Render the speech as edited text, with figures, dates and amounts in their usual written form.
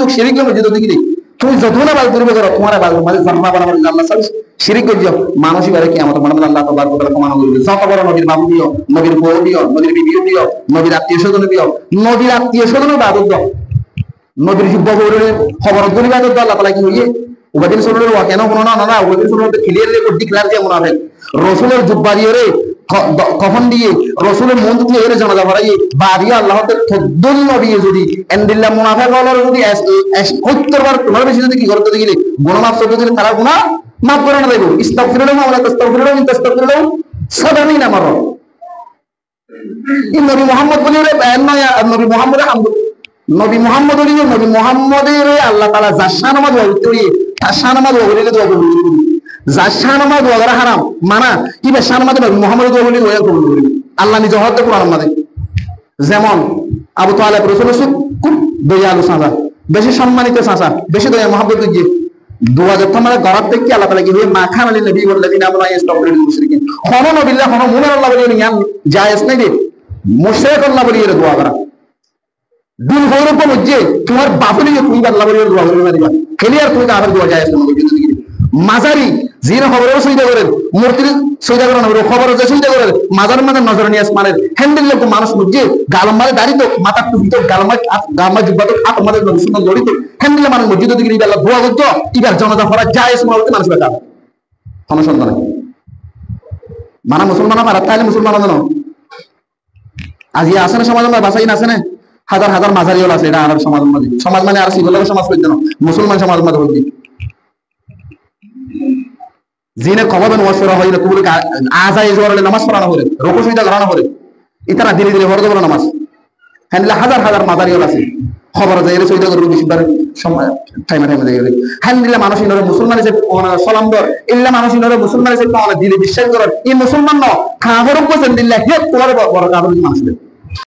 তো শিরিক মসজিদ দিকে তুমি যত না বাল করবে করো তোমার বাল মানে জান্নাত বানাবার আল্লাহ সাল শিরিক করে যাও মানুষই বারে কিয়ামত মানে আল্লাহ তাআলা তাআলা ক্ষমা করবে যত বড় নবীর বাবু দিও নবীর বউ দিও নবীর বিবি দিও নবীর আত্মীয়স্বজন দিও নবীর আত্মীয়স্বজনের ইবাদত দাও নবীর যুদ্ধ করে খবর ধরে ইবাদত দাও আল্লাহ তাআলা কি হইয়ে উবাদিন সুন্নাহর ওয়া কেন কোন না না উবাদিন সুন্নাহর ক্লিয়ার রেকর্ড ডিক্লেয়ার দিয়ে মুনাফিক রাসূলের জুব্বা দিয়ে রে কফন দিয়ে রাসূলের মন দিয়ে এর জানাজা পড়াই বাড়িয়া আল্লাহর তদ্দুল নবী যদি এন্ডিল্লাহ মুনাফিক হলো যদি 70 বার তোমার বেশি যদি কি করতে দিলে গুনাহ মাফ করতে দিলে তারা গুনাহ মাফ করে না দেব ইস্তাগফিরুল্লাহ ওয়া লা তাস্তাগফিরুল্লাহ ইন তাস্তাগফিরুল্লাহ সাদামিনা মার এই নবী মুহাম্মদ বলি রে নবী মুহাম্মদ নবী মুহাম্মদ বলি নবী মুহাম্মদের আল্লাহ তাআলা জাশান নামাজ ওই তার শানামাজ ওগুলিকে দোয়া করবে যার শানামাজ ওয়া হারাম মানা কি বে শানামাজ নবী মুহাম্মদ দোয়া করবে আল্লাহ নিজে হতে কোরআন মাঝে যেমন আবু তালেব রাসূল খুব দয়ালু সাদা বেশি সম্মানিত চাচা বেশি দয়া মহব্বত দিয়ে দোয়া যখন মানে গরাত থেকে আল্লাহ তাআলা কি হবে মা খান আলী নবী ওয়াল্লাযিনা আমানু ইস্তাগফিরু লিল মুশরিকিন কোন নবিল্লাহ কোন মুমিন আল্লাহ বলি নিয়াম জায়েজ নাই রে মুশরিক আল্লাহ বলি এর দোয়া করা দিন হইরো কোন যে তোমার বাপে নিয়ে তুমি আল্লাহ বলি দোয়া করবে না ক্লিয়ার তুমি আর দোয়া জায়েজ না যদি মাজারি জিনা খবরের সুবিধা করেন মূর্তির সুবিধা করেন খবরের যে সুবিধা করেন মাজারের মাঝে নজর নিয়ে আসমানের হ্যান্ডেল লোক মানুষ বুঝছে গালম মারে দাঁড়িত মাথা টুপি তো গালমা জুব্বা তো হাত মারে সুন্দর জড়িত হ্যান্ডেলে মানুষ মসজিদ দিকে ইবাল্লাহ দোয়া করতো ইবার জনতা ফরা জায়েজ মালতে মানুষ বেটা অনুসন্ধান মানা মুসলমান আর তাইলে মুসলমান জানো আজি আছে না সমাজ বাসাই না আছে না হাজার হাজার মাজারিও আছে এটা আর সমাজ মাঝে সমাজ মানে আর সিভিল সমাজ করতে না মুসলমান সমাজ মাঝে বলছি জিনে খবর ওয়াসরা হয় না তুমি আজাই জোরে নামাজ পড়ানো করে রুকু সুবিধা করানো করে ইতারা ধীরে ধীরে ফরজ করে নামাজ হ্যান্ডলে হাজার হাজার মাদারিও আছে খবর যায় এর সুবিধা করে বেশিবার সময় টাইমে যায় হ্যান্ডলে মানুষ ইনরে মুসলমান যে সালাম দর ইল্লা মানুষ ইনরে মুসলমান যে পাওয়া দিলে বিশ্বাস করে এই মুসলমান ন কাফের উপর দিল্লাহ হে তোর বড় কাফের মানুষ